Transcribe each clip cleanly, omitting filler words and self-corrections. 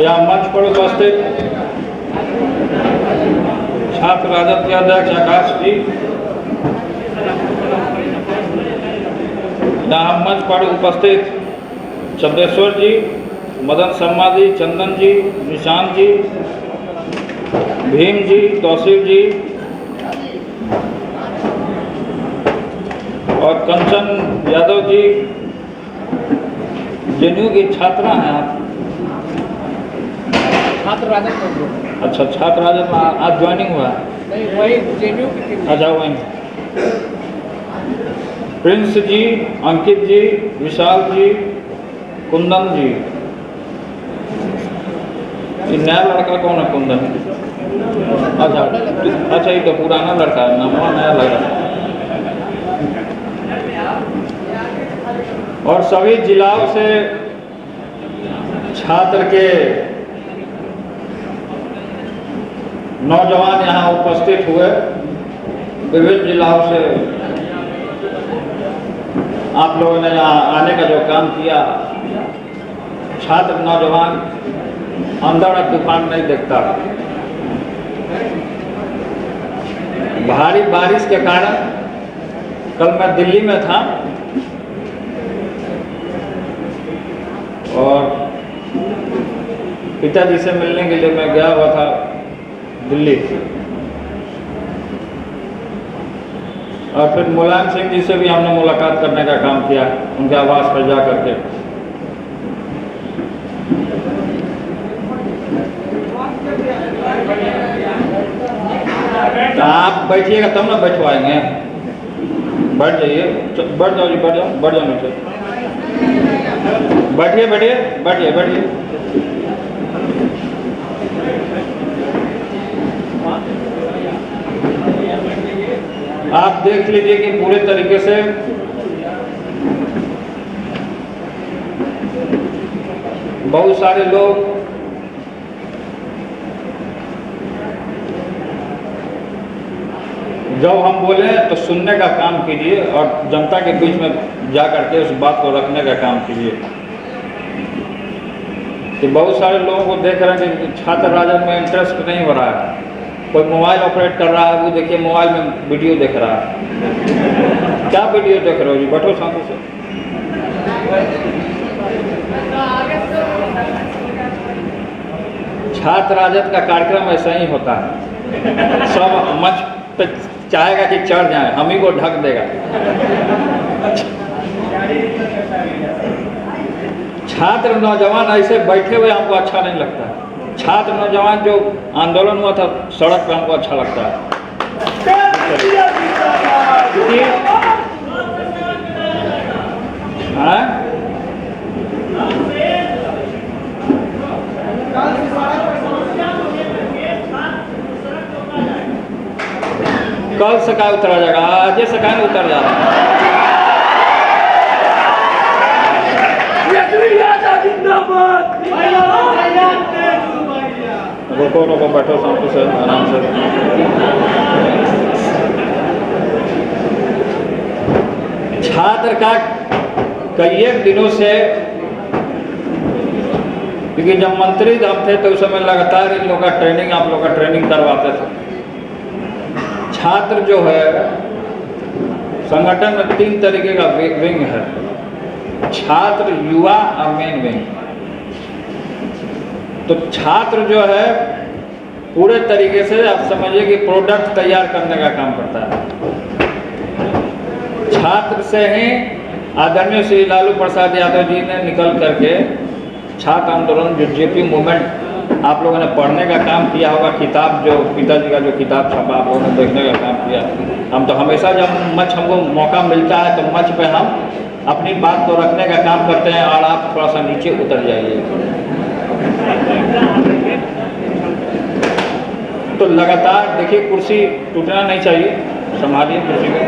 या मंच पर उपस्थित छात्र राजद के अध्यक्ष आकाश जी, यहाँ मंच पर उपस्थित चंद्रेश्वर जी, मदन शर्मा जी, चंदन जी, निशांत जी, भीम जी, तौसीफ जी और कंचन यादव जी, जेएनयू की छात्रा हैं आप? छात्र राजद। अच्छा, छात्र राजद में आज ज्वाइनिंग हुआ है? नहीं, वही जेएनयू की। अच्छा, वहीं प्रिंस जी, अंकित जी, विशाल जी, कुंदन जी। ये नया लड़का कौन है कुंदन? अच्छा, ये तो पुराना लड़का है, नाम नया लग रहा है। और सभी जिलाओं से छात्र के नौजवान यहाँ उपस्थित हुए। विभिन्न जिलाओं से आप लोगों ने यहाँ आने का जो काम किया, छात्र नौजवान अंदर तूफान नहीं देखता। भारी बारिश के कारण कल मैं दिल्ली में था और पिताजी से मिलने के लिए मैं गया हुआ था दिल्ली, और फिर मुलायम सिंह जी से भी हमने मुलाकात करने का काम किया उनके आवास पर जा करके। तो आप बैठिएगा तब ना बैठवाएंगे। बैठ जाइए, बैठ जाओ जी, बैठ जाओ, बैठ जाओ नीचे। बैठिए बैठिए बैठिए बैठिए। आप देख लीजिए कि पूरे तरीके से बहुत सारे लोग जब हम बोले तो सुनने का काम कीजिए और जनता के बीच में जा करके उस बात को रखने का काम कीजिए। कि बहुत सारे लोगों को देख रहे हैं कि छात्र राजद में इंटरेस्ट नहीं हो रहा है। कोई मोबाइल ऑपरेट कर रहा है, वो देखिए मोबाइल में वीडियो देख रहा है। क्या वीडियो देख रहे हो जी? बैठो शांति से। छात्र राजद का कार्यक्रम ऐसा ही होता है, सब मंच पे चाहेगा कि चढ़ जाए, हम ही को ढक देगा। छात्र नौजवान ऐसे बैठे हुए हमको अच्छा नहीं लगता। छात्र नौजवान जो आंदोलन हुआ था सड़क पे, हमको अच्छा लगता है। कल से का उतरा जाएगा, आज से का उतर जा रहा है। रोको रोको, बैठो शांति से, आराम से। छात्र का कई दिनों से, क्योंकि जब मंत्री हम थे तो उस समय लगातार इन लोगों का ट्रेनिंग, आप लोग का ट्रेनिंग करवाते थे। छात्र जो है संगठन में 3 तरीके का विंग है, छात्र, युवा और मेन विंग। तो छात्र जो है पूरे तरीके से आप समझिए कि प्रोडक्ट तैयार करने का काम करता है। छात्र से ही आदरणीय श्री लालू प्रसाद यादव जी ने निकल करके छात्र आंदोलन, जो जेपी मूवमेंट आप लोगों ने पढ़ने का काम किया होगा, किताब जो पिताजी का जो किताब छपा आप लोगों ने देखने का काम किया। हम तो हमेशा जब मंच हमको मौका मिलता है तो मंच पे हम अपनी बात को रखने का काम करते हैं, और आप थोड़ा सा नीचे उतर जाइए। तो लगातार देखिए, कुर्सी टूटना नहीं चाहिए, संभालिए कुर्सी को।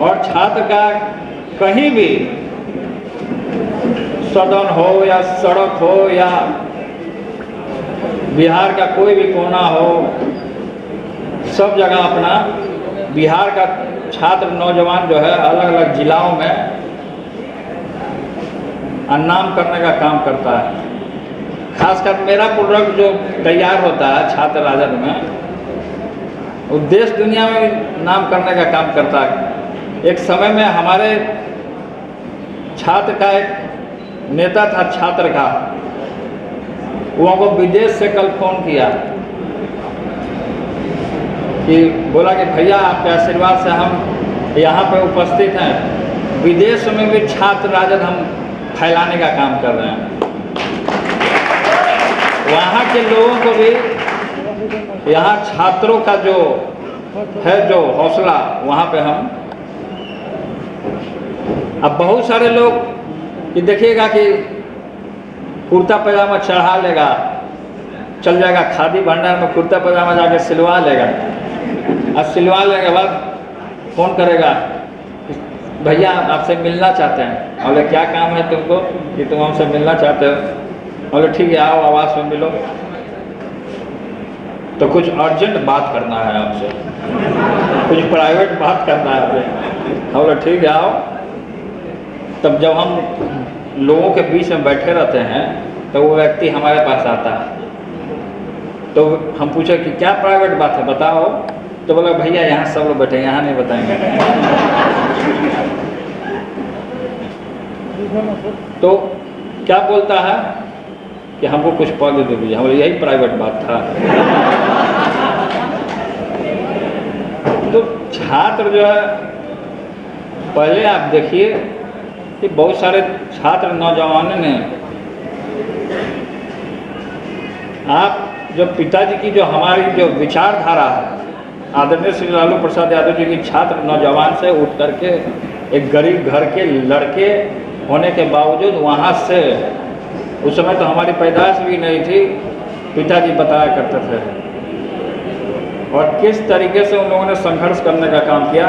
और छात्र का कहीं भी सदन हो या सड़क हो या बिहार का कोई भी कोना हो, सब जगह अपना बिहार का छात्र नौजवान जो है अलग अलग जिलाओं में नाम करने का काम करता है। खासकर मेरा प्रोडक्ट जो तैयार होता है छात्र राजद में, वो देश दुनिया में भी नाम करने का काम करता है। एक समय में हमारे छात्र का एक नेता था छात्र का, वो हमको विदेश से कल फ़ोन किया कि बोला कि भैया आपके आशीर्वाद से हम यहाँ पर उपस्थित हैं, विदेश में भी छात्र राजद हम फैलाने का काम कर रहे हैं। वहाँ के लोगों को भी यहाँ छात्रों का जो है जो हौसला, वहाँ पे हम अब बहुत सारे लोग कि देखिएगा कि कुर्ता पैजामा चढ़ा लेगा, चल जाएगा खादी भंडार में कुर्ता पैजामा जाके सिलवा लेगा, और सिलवा लेने के बाद फ़ोन करेगा भैया आपसे मिलना चाहते हैं। बोले क्या काम है तुमको कि तुम हमसे मिलना चाहते हो? बोले ठीक है आओ आवाज़ में मिलो, तो कुछ अर्जेंट बात करना है आपसे, कुछ प्राइवेट बात करना है आपसे। बोले ठीक है आओ। तब जब हम लोगों के बीच में बैठे रहते हैं तो वो व्यक्ति हमारे पास आता है, तो हम पूछे कि क्या प्राइवेट बात है बताओ, तो बोला भैया यहाँ सब लोग बैठे, यहाँ नहीं बताएंगे। तो क्या बोलता है कि हमको कुछ पद दे दीजिए। हम बोले यही प्राइवेट बात था। तो छात्र जो है, पहले आप देखिए कि बहुत सारे छात्र नौजवान ने, आप जो पिताजी की जो हमारी जो विचारधारा है, आदरणीय श्री लालू प्रसाद यादव जी की छात्र नौजवान से उठ करके एक गरीब घर के लड़के होने के बावजूद वहाँ से, उस समय तो हमारी पैदाइश भी नहीं थी, पिताजी बताया करते थे, और किस तरीके से उन लोगों ने संघर्ष करने का काम किया।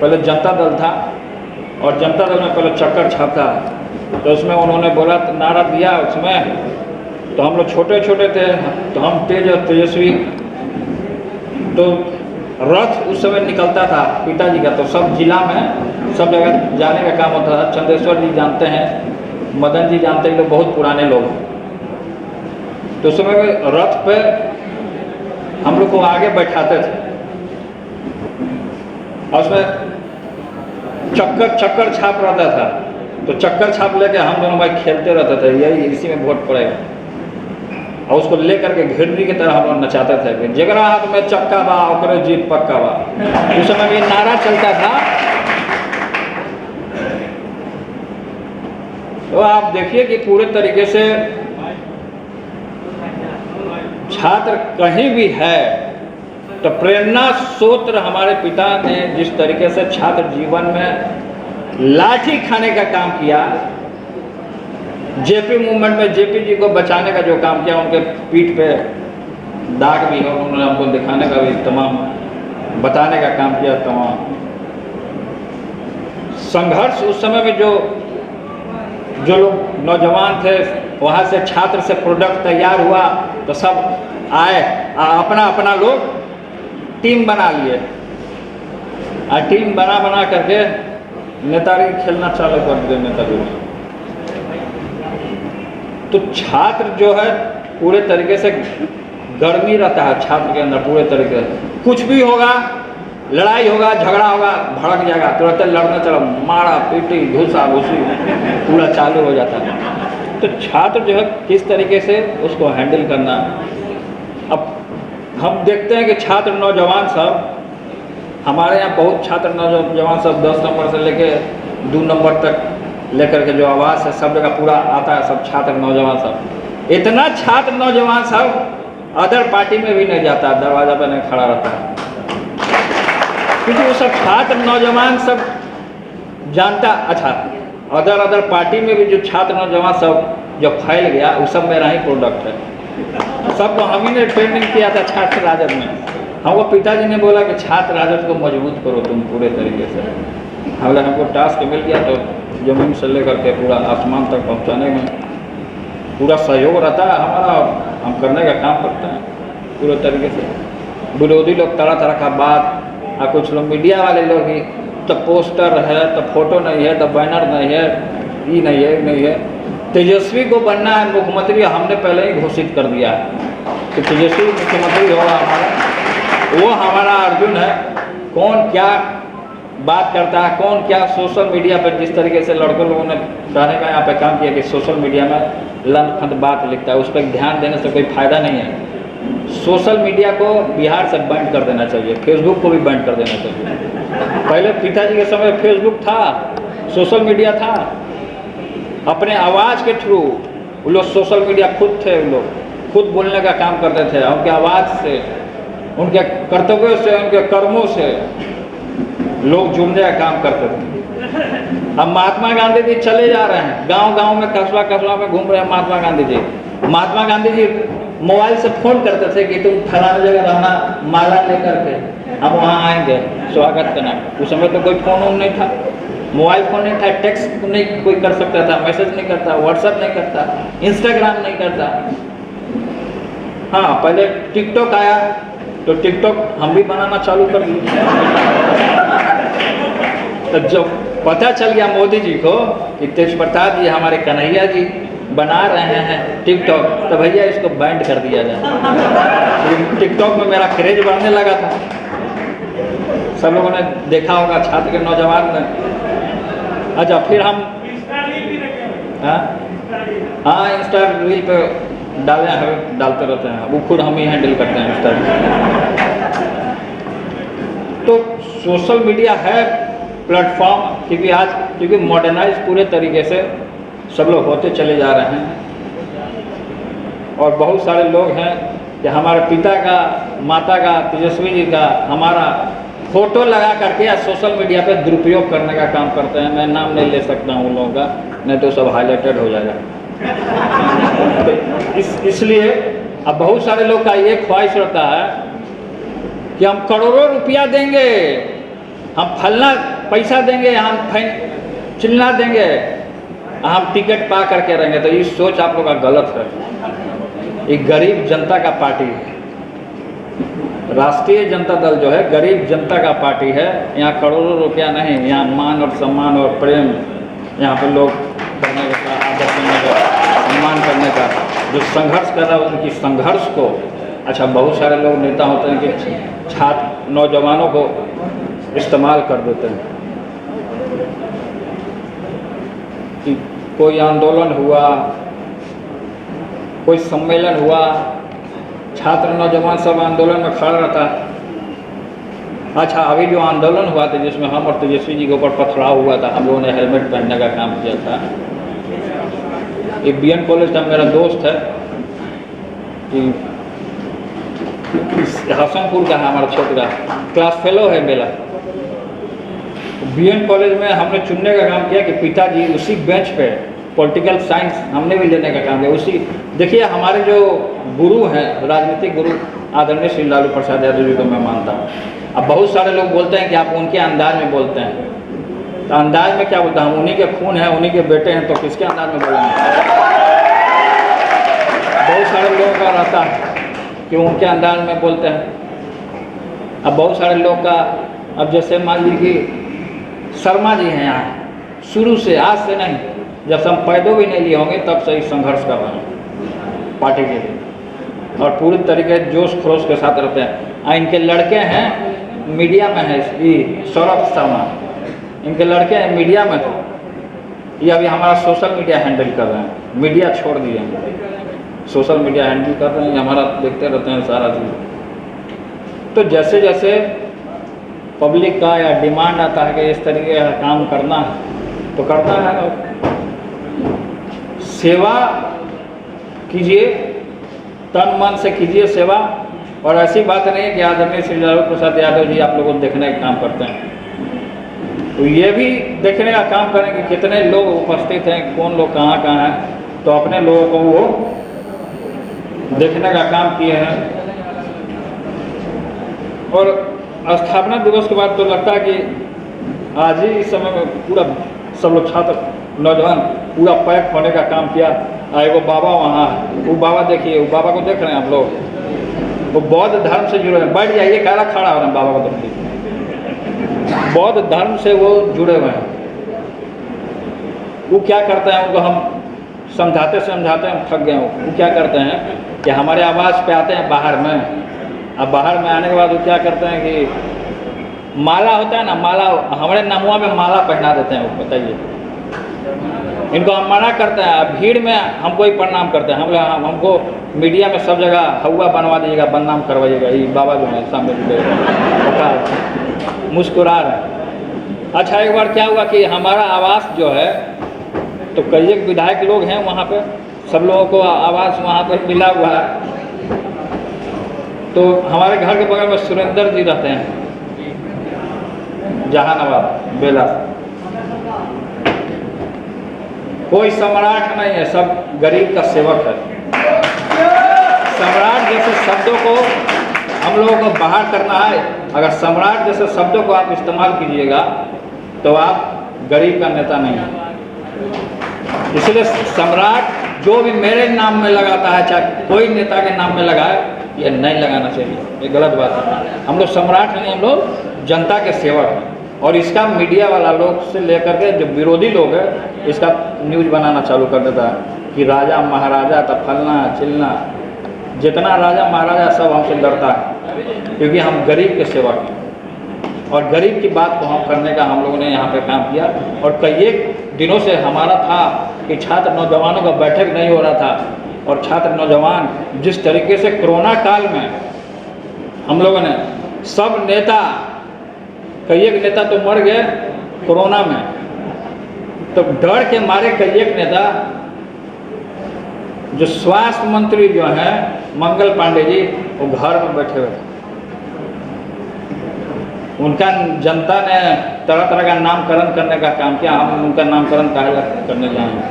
पहले जनता दल था, और जनता दल में पहले चक्कर छापा, तो उसमें उन्होंने बोला नारा दिया उसमें, तो हम लोग छोटे छोटे थे, तो हम तेज और तेजस्वी, तो रथ उस समय निकलता था पिताजी का, तो सब जिला में सब जगह जाने का काम होता था। चंदेश्वर जी जानते हैं, मदन जी जानते हैं, लोग बहुत पुराने लोग, तो उस समय रथ पे हम लोग को आगे बैठाते थे, और उसमें चक्कर छाप रहता था, तो चक्कर छाप लेके हम दोनों भाई खेलते रहते थे, यही इसी में वोट पड़ेगा, और उसको लेकर के घिरनी की तरह हम लोग नचाते थे, जगरा हाथ में चक्का बा ओकरे जीत पक्का बा। उस समय भी नारा चलता था। तो आप देखिए कि पूरे तरीके से छात्र कहीं भी है तो प्रेरणा स्रोत हमारे पिता ने जिस तरीके से छात्र जीवन में लाठी खाने का काम किया, जेपी मूवमेंट में जेपी जी को बचाने का जो काम किया, उनके पीठ पे दाग भी है, उन्होंने हमको दिखाने का भी तमाम बताने का काम किया। तमाम संघर्ष उस समय में जो लोग नौजवान थे, वहाँ से छात्र से प्रोडक्ट तैयार हुआ, तो सब आए, अपना अपना लोग टीम बना लिए, और टीम बना करके नेतागिरी खेलना चालू कर दिए नेतागिरी। तो छात्र जो है पूरे तरीके से गर्मी रहता है छात्र के अंदर, पूरे तरीके से कुछ भी होगा, लड़ाई होगा, झगड़ा होगा, भड़क जाएगा, तुरंत लड़ना चलो, मारा पीटी घुसा घुसी पूरा चालू हो जाता है। तो छात्र जो है किस तरीके से उसको हैंडल करना। अब हम देखते हैं कि छात्र नौजवान सब, हमारे यहाँ बहुत छात्र नौजवान सब 10 नंबर से लेके 2 नंबर तक लेकर के जो आवाज़ है सब जगह पूरा आता है, सब छात्र नौजवान सब। इतना छात्र नौजवान सब अदर पार्टी में भी नहीं जाता, दरवाजा पर नहीं खड़ा रहता है, क्योंकि वो सब छात्र नौजवान सब जानता। अच्छा, अदर पार्टी में भी जो छात्र नौजवान सब जो फैल गया, वो सब मेरा ही प्रोडक्ट है। सबको हम ही ने ट्रेनिंग किया था छात्र राजद में। हमको पिताजी ने बोला कि छात्र राजद को मजबूत करो तुम पूरे तरीके से। हमको टास्क मिल गया, तो जमीन से लेकर के पूरा आसमान तक पहुंचाने में पूरा सहयोग रहता है हमारा, और हम करने का काम करते हैं पूरे तरीके से। विरोधी लोग तरह तरह का बात, और कुछ लोग मीडिया वाले लोग ही, तो पोस्टर है, तो फोटो नहीं है, तो बैनर नहीं है, ये नहीं है। तेजस्वी को बनना है मुख्यमंत्री, हमने पहले ही घोषित कर दिया है कि तेजस्वी मुख्यमंत्री होगा हमारा। वो हमारा अर्जुन है। कौन क्या बात करता है, कौन क्या सोशल मीडिया पर, जिस तरीके से लड़कों लोगों ने कहने का यहाँ पे काम किया कि सोशल मीडिया में लंद बात लिखता है, उस पर ध्यान देने से कोई फ़ायदा नहीं है। सोशल मीडिया को बिहार से बैन कर देना चाहिए, फेसबुक को भी बैन कर देना चाहिए। पहले पिताजी के समय फेसबुक था, सोशल मीडिया था, अपने आवाज़ के थ्रू वो लोग सोशल मीडिया खुद थे, वो लोग खुद बोलने का काम करते थे। उनके आवाज़ से, उनके कर्तव्यों से, उनके कर्मों से लोग जुड़ने का काम करते थे। अब महात्मा गांधी जी चले जा रहे हैं, गांव-गांव में, कस्बा में घूम रहे हैं महात्मा गांधी जी। महात्मा गांधी जी मोबाइल से फ़ोन करते थे कि तुम फलाना जगह रहना, माला लेकर के हम वहाँ आएंगे स्वागत करना। उस समय तो कोई फ़ोन नहीं था, मोबाइल फ़ोन नहीं था, टेक्स्ट नहीं कोई कर सकता था, मैसेज नहीं करता, व्हाट्सएप नहीं करता, इंस्टाग्राम नहीं करता। हाँ, पहले टिकटॉक आया तो टिकटॉक हम भी बनाना चालू कर दिए। तो जब पता चल गया मोदी जी को कि तेज प्रताप जी, हमारे कन्हैया जी बना रहे हैं टिकटॉक, तो भैया इसको बैंड कर दिया जाए। टिकटॉक में मेरा क्रेज बढ़ने लगा था। सब लोगों ने देखा होगा, छात्र के नौजवान ने। अच्छा, फिर हम हाँ इंस्टा रील पे डालते रहते हैं, वो खुद हम ही हैंडल करते हैं इंस्टा। तो सोशल मीडिया है प्लेटफॉर्म, क्योंकि मॉडर्नाइज पूरे तरीके से सब लोग होते चले जा रहे हैं। और बहुत सारे लोग हैं कि हमारे पिता का, माता का, तेजस्वी जी का, हमारा फ़ोटो लगा करके या सोशल मीडिया पे दुरुपयोग करने का काम करते हैं। मैं नाम नहीं ले सकता हूँ उन लोगों का, नहीं तो सब हाईलाइटेड हो जाएगा। तो इसलिए अब बहुत सारे लोग का ये ख्वाहिश रहता है कि हम करोड़ों रुपया देंगे, हम फलना पैसा देंगे, हम चिल्ला देंगे, हम टिकट पा करके रहेंगे। तो ये सोच आप लोग का गलत है। ये गरीब जनता का पार्टी है। राष्ट्रीय जनता दल जो है गरीब जनता का पार्टी है। यहाँ करोड़ों रुपया नहीं, यहाँ मान और सम्मान और प्रेम यहाँ पे लोग करने का, आदर करने का, सम्मान करने का, जो संघर्ष कर रहा है उनकी संघर्ष को। अच्छा, बहुत सारे लोग नेता होते हैं कि छात्र नौजवानों को इस्तेमाल कर देते हैं कि कोई आंदोलन हुआ, कोई सम्मेलन हुआ, छात्र नौजवान सब आंदोलन में खड़ा रहता है। अच्छा, अभी जो आंदोलन हुआ था जिसमें हम और तेजस्वी जी के ऊपर पथराव हुआ था, हम लोगों ने हेलमेट पहनने का काम किया था। ये BN कॉलेज का मेरा दोस्त है कि हसनपुर का है, हमारा क्षेत्र का, क्लास फेलो है मेरा। BN कॉलेज में हमने चुनने का काम किया कि पिताजी उसी बेंच पे पॉलिटिकल साइंस हमने भी लेने का काम किया। उसी देखिए, हमारे जो गुरु हैं, राजनीतिक गुरु आदरणीय श्री लालू प्रसाद यादव जी को मैं मानता हूँ। अब बहुत सारे लोग बोलते हैं कि आप उनके अंदाज में बोलते हैं, तो अंदाज में क्या बोलते हैं? हम उन्हीं के खून हैं, उन्हीं के बेटे हैं, तो किसके अंदाज में बोलेंगे? बहुत सारे लोगों का रहता है कि उनके अंदाज में बोलते हैं। अब बहुत सारे लोग का, अब जैसे मान लीजिए कि शर्मा जी हैं यहाँ शुरू से, आज से नहीं, जब से हम पैदों भी नहीं लिए होंगे तब से ही संघर्ष कर रहे हैं पार्टी के लिए, और पूरी तरीके जोश खरोश के साथ रहते हैं। इनके लड़के हैं मीडिया में है, सौरभ शर्मा, इनके लड़के हैं मीडिया में, ये अभी हमारा सोशल मीडिया हैंडल कर रहे हैं। मीडिया छोड़ दिए हैं, सोशल मीडिया हैंडल कर रहे हैं, हमारा देखते रहते हैं सारा चीज़। तो जैसे जैसे पब्लिक का या डिमांड आता है कि इस तरीके का काम करना है तो करना है। सेवा कीजिए, तन मन से कीजिए सेवा। और ऐसी बात नहीं है कि आदरणीय श्री लालू प्रसाद यादव जी आप लोगों को देखने का काम करते हैं, तो ये भी देखने का काम करें कि कितने लोग उपस्थित हैं, कौन लोग कहाँ कहाँ हैं, तो अपने लोगों को वो देखने का काम किए हैं। और स्थापना दिवस के बाद तो लगता है कि आज ही इस समय में पूरा सब लोग छात्र नौजवान पूरा पैक होने का काम किया। वो बाबा वहाँ, वो बाबा देखिए, वो बाबा को देख रहे हैं आप लोग, वो बौद्ध धर्म से जुड़े हैं। बैठ जाइए, काला खड़ा हो रहे हैं, बाबा को देखिए, बौद्ध धर्म से वो जुड़े हुए हैं। वो क्या करते हैं, उनको हम समझाते समझाते हम थक गए हैं। वो क्या करते हैं कि हमारे आवास पे आते हैं बाहर में, अब बाहर में आने के बाद वो क्या करते हैं कि माला होता है ना, माला हमारे नमुआ में माला पहना देते हैं। वो बताइए, इनको हम मना करते हैं, अब भीड़ में हमको ही प्रणाम करते हैं। हमको मीडिया में सब जगह हवा बनवा दीजिएगा, बदनाम करवाइएगा। ये बाबा जो है सामने जुड़े मुस्कुरा रहे। अच्छा, एक बार क्या हुआ कि हमारा आवास जो है, तो कई एक विधायक लोग हैं वहाँ पे, सब लोगों को आवास वहाँ पे मिला हुआ है। तो हमारे घर के बगल में सुरेंद्र जी रहते हैं, जहानाबाद बेला। कोई सम्राट नहीं है, सब गरीब का सेवक है। सम्राट जैसे शब्दों को हम लोगों को बाहर करना है, अगर सम्राट जैसे शब्दों को आप इस्तेमाल कीजिएगा तो आप गरीब का नेता नहीं है। इसलिए सम्राट जो भी मेरे नाम में लगाता है, चाहे कोई नेता के नाम में लगाए, ये नहीं लगाना चाहिए, ये गलत बात है। हम लोग सम्राट नहीं, हम लोग जनता के सेवक हैं। और इसका मीडिया वाला लोग से लेकर के जो विरोधी लोग हैं, इसका न्यूज़ बनाना चालू कर देता है कि राजा महाराजा तो फलना चिलना, जितना राजा महाराजा सब हमसे डरता है, क्योंकि हम गरीब के सेवक हैं। और गरीब की बात को हम करने का हम लोगों ने यहाँ पे काम किया। और कई एक दिनों से हमारा था कि छात्र नौजवानों का बैठक नहीं हो रहा था, और छात्र नौजवान जिस तरीके से कोरोना काल में हम लोगों ने सब नेता, कई एक नेता तो मर गए कोरोना में, तो डर के मारे कई एक नेता, जो स्वास्थ्य मंत्री जो हैं मंगल पांडे जी, वो घर में बैठे हुए थे। उनका जनता ने तरह तरह का नामकरण करने का काम किया, हम उनका नामकरण करने जाएंगे।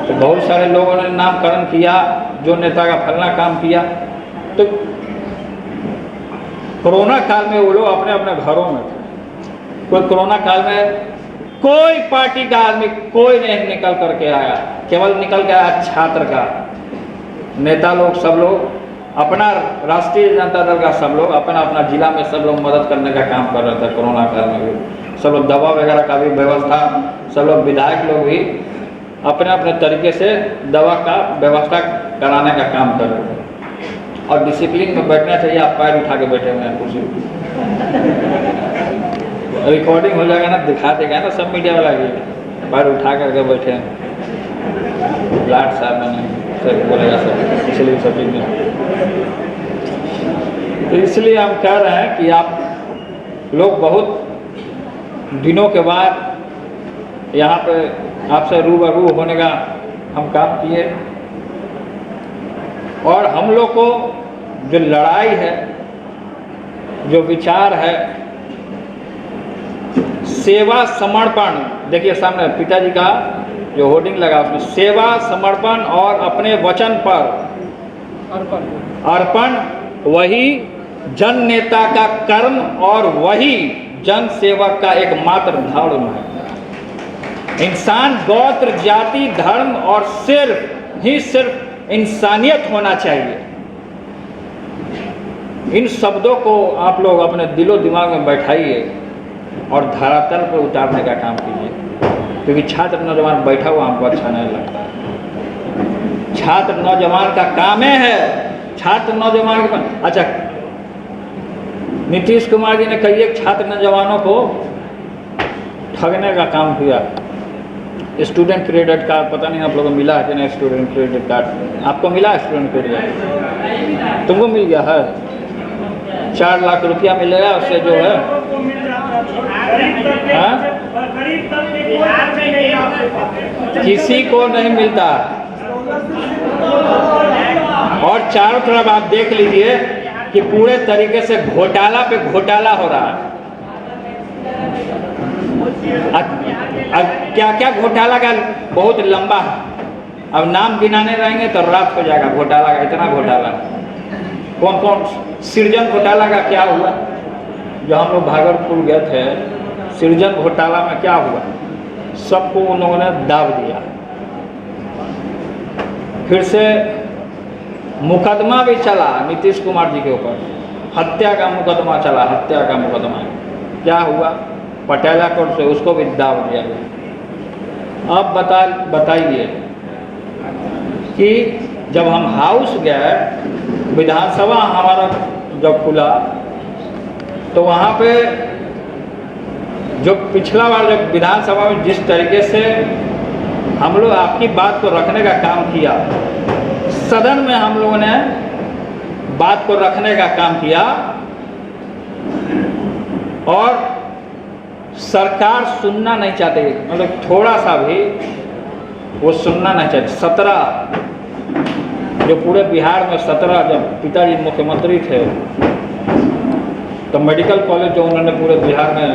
तो बहुत सारे लोगों ने नामकरण किया, जो नेता का फलना काम किया। तो कोरोना काल में वो लोग अपने अपने घरों में थे। कोई कोरोना काल में कोई पार्टी का आदमी कोई नहीं निकल करके आया, केवल निकल के आया छात्र का। नेता लोग सब लोग अपना, राष्ट्रीय जनता दल का सब लोग अपना अपना जिला में सब लोग मदद करने का काम कर रहे थे। कोरोना काल में भी सब लोग दवा वगैरह का भी व्यवस्था, सब लोग विधायक लोग भी अपने अपने तरीके से दवा का व्यवस्था कराने का काम कर रहे थे। और डिसिप्लिन में बैठना चाहिए, आप पैर उठा के बैठे हुए हैं कुर्सी। रिकॉर्डिंग हो जाएगा ना, दिखा देगा ना सब मीडिया वाला भी, पैर उठा करके बैठे हैं। लाट साहब मैंने सब बोलेगा सब, इसलिए सब चीज़ में। तो इसलिए हम कह रहे हैं कि आप लोग बहुत दिनों के बाद यहाँ पे आपसे रूबरू होने का हम काम किए। और हम लोग को जो लड़ाई है, जो विचार है, सेवा समर्पण, देखिए सामने पिताजी का जो होर्डिंग लगा उसमें सेवा समर्पण और अपने वचन पर अर्पण वही जन नेता का कर्म और वही जन सेवक का एकमात्र धर्म है। इंसान गोत्र जाति धर्म और सिर्फ ही सिर्फ इंसानियत होना चाहिए। इन शब्दों को आप लोग अपने दिलो दिमाग में बैठाइए और धरातल पर उतारने का काम कीजिए, क्योंकि छात्र नौजवान बैठा हुआ हमको अच्छा नहीं लगता। छात्र नौजवान का काम है, छात्र नौजवान के। अच्छा, नीतीश कुमार जी ने कई एक छात्र नौजवानों को ठगने का काम किया। स्टूडेंट क्रेडिट कार्ड, पता नहीं आप लोगों को मिला है कि नहीं? स्टूडेंट क्रेडिट कार्ड आपको मिला? स्टूडेंट क्रेडिट तुमको मिल गया है? 4 लाख रुपया मिलेगा उससे जो है। हाँ? किसी को नहीं मिलता। और चारों तरफ आप देख लीजिए कि पूरे तरीके से घोटाला पे घोटाला हो रहा है। क्या क्या घोटाला का बहुत लंबा है, अब नाम गिनाने रहेंगे तो रात हो जाएगा। घोटाला का इतना घोटाला, कौन कौन सृजन घोटाला का क्या हुआ? जो हम लोग भागलपुर गए थे, सृजन घोटाला में क्या हुआ? सबको उन लोगों ने दाब दिया। फिर से मुकदमा भी चला नीतीश कुमार जी के ऊपर, हत्या का मुकदमा चला, हत्या का मुकदमा। क्या हुआ? पटियाला कोर्ट से उसको भी दाब दिया गया। अब बताइए कि जब हम हाउस गए, विधानसभा हमारा जब खुला, तो वहाँ पे जो पिछला बार जब विधानसभा में जिस तरीके से हम लोग आपकी बात को रखने का काम किया, सदन में हम लोगों ने बात को रखने का काम किया और सरकार सुनना नहीं चाहती, मतलब थोड़ा सा भी वो सुनना नहीं चाहती। 17 जो पूरे बिहार में 17 जब पिताजी मुख्यमंत्री थे तो मेडिकल कॉलेज जो उन्होंने पूरे बिहार में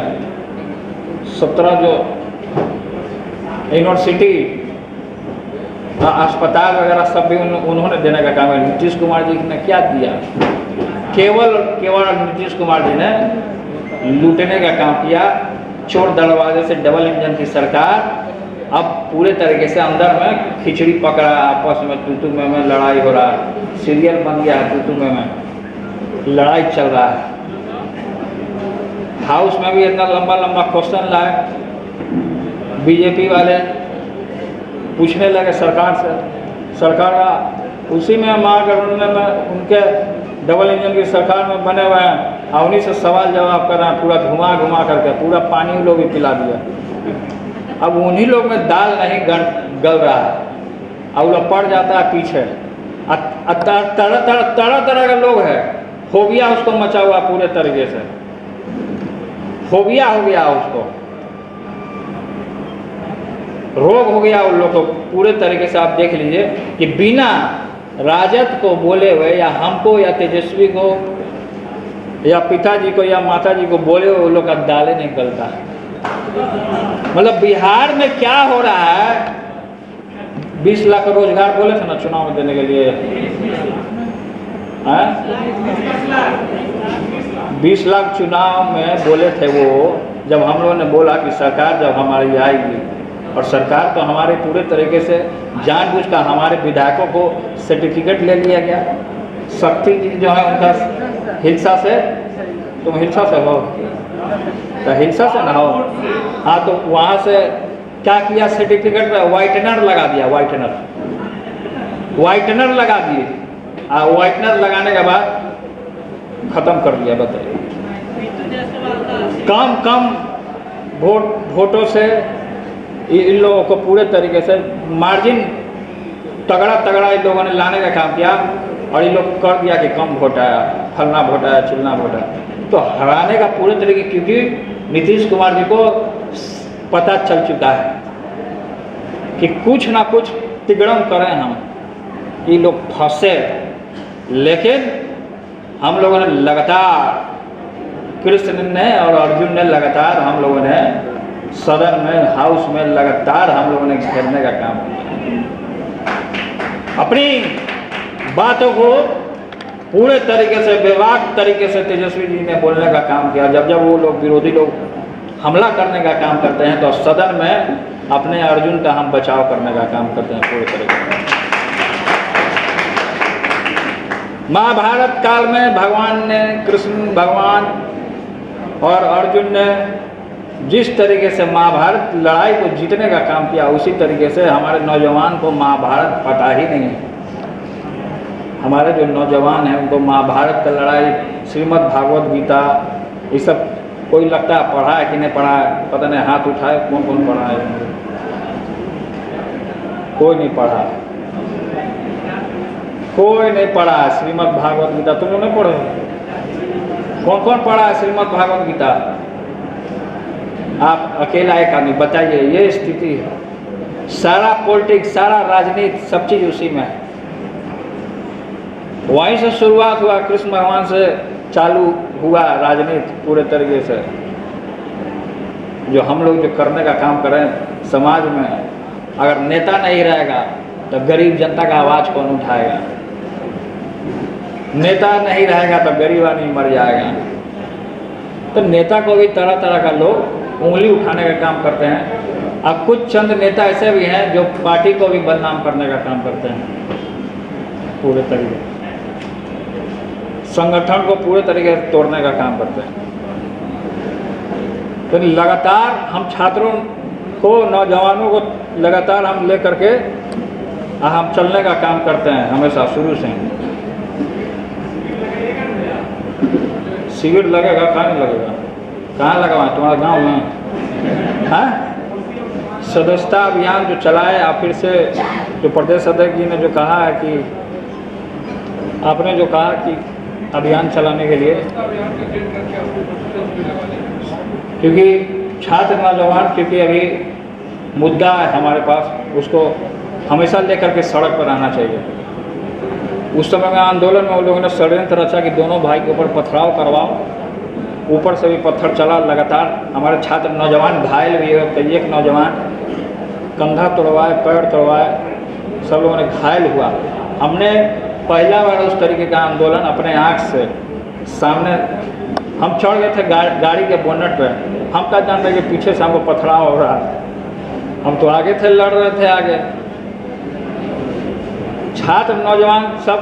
17 जो यूनिवर्सिटी अस्पताल वगैरह सब भी उन्होंने देने का काम है। नीतीश कुमार जी ने क्या दिया? केवल नीतीश कुमार जी ने लूटने का काम किया। चोर दरवाजे से डबल इंजन की सरकार अब पूरे तरीके से अंदर में खिचड़ी पकड़ा, आपस में तू में लड़ाई हो रहा है, सीरियल बन गया है, तू में लड़ाई चल रहा है। हाउस में भी इतना लंबा लंबा क्वेश्चन लाए, बीजेपी वाले पूछने लगे सरकार से, सरकार का उसी में महागठबंधन में उनके डबल इंजन की सरकार में बने हुए हैं और उन्हीं से सवाल जवाब कर रहे हैं, पूरा घुमा करके पूरा पानी लोग भी पिला दिया। अब उन्हीं लोग में दाल नहीं गल रहा है और वो पड़ जाता है पीछे। तरह के लोग हैं, फोबिया उसको मचा हुआ पूरे तरीके से, फोबिया हो गया उसको, रोग हो गया उन लोग को पूरे तरीके से। आप देख लीजिए कि बिना राजद को बोले हुए या हमको या तेजस्वी को या पिताजी को या माताजी को बोले हुए, उन लोग का दाले नहीं गलता है। मतलब बिहार में क्या हो रहा है? 20 लाख रोजगार बोले थे ना चुनाव में देने के लिए, 20 लाख चुनाव में बोले थे वो। जब हम लोगों ने बोला कि सरकार जब हमारी आएगी, और सरकार तो हमारे पूरे तरीके से जानबूझ कर हमारे विधायकों को सर्टिफिकेट ले लिया गया। शक्ति जी जो है उनका हिंसा से, तुम हिंसा से हो तो हिंसा से ना हो, हाँ तो वहाँ से क्या किया, सर्टिफिकेट पे वाइटनर लगा दिया, वाइटनर लगा दिए। वाइटनर लगाने के बाद खत्म कर दिया। बताइए, कम वोटों से इन लोगों को पूरे तरीके से मार्जिन तगड़ा इन लोगों ने लाने का काम किया और इन लोग कर दिया कि कम वोट आया, फलना वोट आया, चिलना वोट आया। तो हराने का पूरे तरीके, क्योंकि नीतीश कुमार जी को पता चल चुका है कि कुछ ना कुछ तिगड़म करें हम, कि लोग फंसे। लेकिन हम लोगों ने लगातार, कृष्ण ने और अर्जुन ने लगातार, हम लोगों ने सदन में, हाउस में लगातार हम लोगों ने घेरने का काम किया। अपनी बातों को पूरे तरीके से, बेबाक तरीके से तेजस्वी जी ने बोलने का काम किया। जब वो लोग, विरोधी लोग हमला करने का काम करते हैं तो सदन में अपने अर्जुन का हम बचाव करने का काम करते हैं पूरे तरीके से। महाभारत काल में भगवान ने, कृष्ण भगवान और अर्जुन ने जिस तरीके से महाभारत लड़ाई को जीतने का काम किया, उसी तरीके से हमारे नौजवान को महाभारत पता ही नहीं है। हमारे जो नौजवान हैं उनको महाभारत का लड़ाई, श्रीमद् भागवत गीता, ये सब कोई लगता है पढ़ा है कि नहीं पढ़ा है, पता नहीं। हाथ उठाए कौन पढ़ा है? कोई नहीं पढ़ा, कोई नहीं पढ़ा है श्रीमद् भागवत गीता। तुम लोग नहीं पढ़ो? कौन पढ़ा है श्रीमद् भागवत गीता? आप अकेला एक आदमी। बताइए, ये स्थिति है। सारा पॉलिटिक्स, सारा राजनीति, सब चीज़ उसी में है। वहीं से शुरुआत हुआ, कृष्ण भगवान से चालू हुआ राजनीति पूरे तरीके से। जो हम लोग जो करने का काम करें समाज में, अगर नेता नहीं रहेगा तो गरीब जनता का आवाज़ कौन उठाएगा? नेता नहीं रहेगा तो गरीब आदमी मर जाएगा। तो नेता को भी तरह तरह का लोग उंगली उठाने का काम करते हैं। अब कुछ चंद नेता ऐसे भी हैं जो पार्टी को भी बदनाम करने का काम करते हैं पूरे तरीके, संगठन को पूरे तरीके से तोड़ने का काम करते हैं। तो लगातार हम छात्रों उसको नौजवानों को लगातार हम ले करके हम चलने का काम करते हैं हमेशा शुरू से। शिविर लगेगा, कहाँ नहीं लगेगा? कहाँ लगा हुआ है तुम्हारा गाँव में? हाँ, सदस्यता अभियान जो चलाए आप फिर से, जो प्रदेश अध्यक्ष जी ने जो कहा है कि आपने जो कहा कि अभियान चलाने के लिए, क्योंकि छात्र नौजवान, क्योंकि अभी मुद्दा है हमारे पास, उसको हमेशा लेकर के सड़क पर आना चाहिए। उस समय में आंदोलन में उन लोगों ने षड्यंत्र रचा कि दोनों भाई के ऊपर पथराव करवाओ, ऊपर से भी पत्थर चला लगातार, हमारे छात्र नौजवान घायल भी हुए, कई एक नौजवान कंधा तोड़वाए, पैर तोड़वाए, सब लोगों ने घायल हुआ। हमने पहला बार उस तरीके का आंदोलन अपने आँख से सामने, हम चढ़ गए थे गाड़ी के बोनट पे, हम क्या जानते कि पीछे से हमको पथराव हो रहा है, हम तो आगे थे, लड़ रहे थे आगे। छात्र नौजवान सब,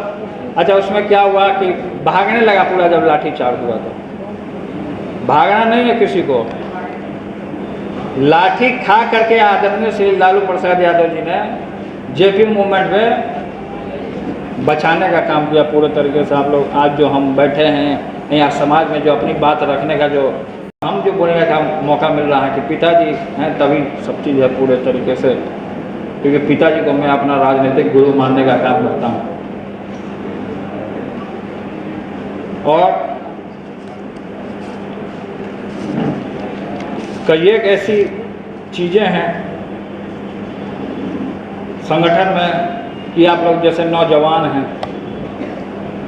अच्छा उसमें क्या हुआ कि भागने लगा पूरा, जब लाठी चार्ज हुआ तो भागना नहीं है किसी को, लाठी खा करके आदरणीय श्री लालू प्रसाद यादव जी ने जेपी मूवमेंट में बचाने का काम किया पूरे तरीके से। आप लोग आज जो हम बैठे हैं यहाँ समाज में, जो अपनी बात रखने का जो हम जो बोलने का मौका मिल रहा है कि पिताजी हैं तभी सब चीज़ है पूरे तरीके से, क्योंकि पिताजी को मैं अपना राजनीतिक गुरु मानने का काम करता हूँ। और कई एक ऐसी चीज़ें हैं संगठन में कि आप लोग जैसे नौजवान हैं,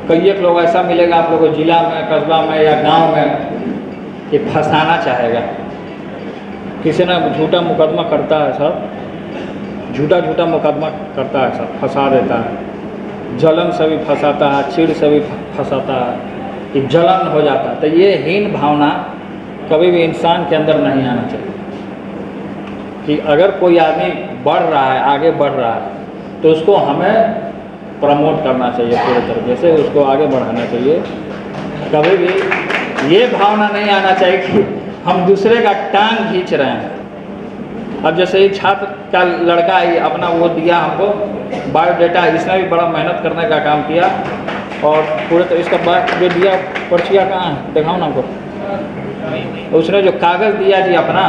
कई एक लोग ऐसा मिलेगा आप लोगों को जिला में, कस्बा में या गांव में कि फंसाना चाहेगा। किसी ने झूठा मुकदमा करता है सब, झूठा मुकदमा करता है सब, फंसा देता है, जलन से भी फंसाता है, चिढ़ से भी फंसाता है, कि जलन हो जाता है। तो ये हीन भावना कभी भी इंसान के अंदर नहीं आना चाहिए कि अगर कोई आदमी बढ़ रहा है, आगे बढ़ रहा है, तो उसको हमें प्रमोट करना चाहिए पूरे तरीके से, उसको आगे बढ़ाना चाहिए। कभी भी ये भावना नहीं आना चाहिए कि हम दूसरे का टांग खींच रहे हैं। अब जैसे ही छात्र का लड़का ही अपना वो दिया हमको बायोडाटा, इसने भी बड़ा मेहनत करने का काम किया और पूरे तो इसका बाद जो दिया पर्चिया कहाँ है दिखाओ ना हमको, उसने जो कागज़ दिया जी अपना,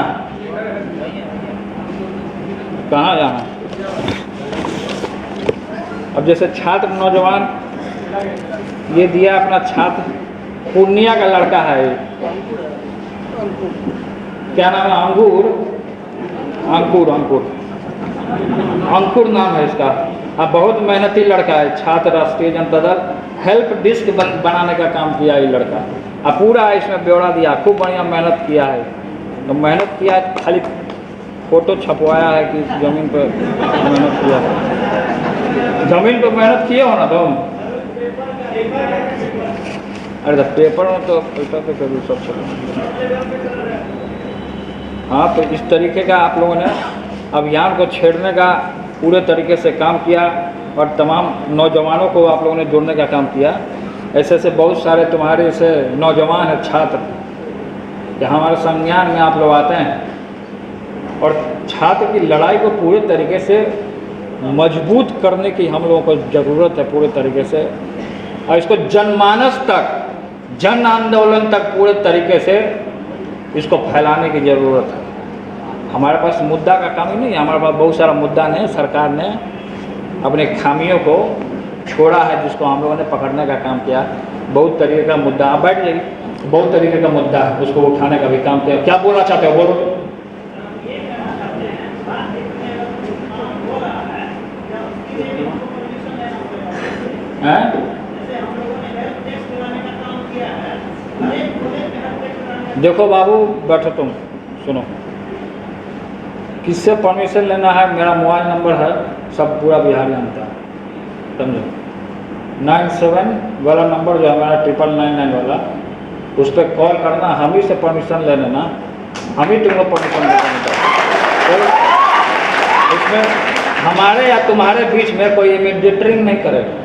कहाँ यहाँ। अब जैसे छात्र नौजवान ये दिया अपना, छात्र पूर्णिया का लड़का है, क्या नाम है? अंकुर नाम है इसका। अब बहुत मेहनती लड़का है, छात्र राष्ट्रीय जनता दल हेल्प डिस्क बनाने का काम किया ये लड़का। अब पूरा इसमें ब्यौरा दिया, खूब बढ़िया मेहनत किया है। तो मेहनत किया, खाली फोटो छपवाया है कि ज़मीन पर मेहनत किया है। ज़मीन पर मेहनत किए हो ना तुम? अरे पेपर में तो पैसा तो कभी सब चलो। हाँ, तो इस तरीके का आप लोगों ने अभियान को छेड़ने का पूरे तरीके से काम किया और तमाम नौजवानों को आप लोगों ने जोड़ने का काम किया। ऐसे ऐसे बहुत सारे तुम्हारे से नौजवान हैं, छात्र, कि हमारे संज्ञान में आप लोग आते हैं और छात्र की लड़ाई को पूरे तरीके से मजबूत करने की हम लोगों को ज़रूरत है पूरे तरीके से, और इसको जनमानस तक, जन आंदोलन तक पूरे तरीके से इसको फैलाने की ज़रूरत है। हमारे पास मुद्दा का काम ही नहीं है, हमारे पास बहुत सारा मुद्दा नहीं, सरकार ने अपने खामियों को छोड़ा है जिसको हम लोगों ने पकड़ने का काम किया। बहुत तरीके का मुद्दा, आप बैठ जाइए, बहुत तरीके का मुद्दा है, उसको उठाने का भी काम किया। क्या बोलना चाहते हो बोलो। देखो बाबू, बैठो तुम, सुनो, किससे परमिशन लेना है? मेरा मोबाइल नंबर है, सब पूरा बिहार जानता है, समझो। 97 वाला नंबर जो है हमारा 9999 वाला, उस पर कॉल करना, हम ही से परमिशन ले लेना, हम ही तुमको परमिशन दे देंगे। तो इसमें हमारे या तुम्हारे बीच में कोई मीडिएटरिंग नहीं करेगा,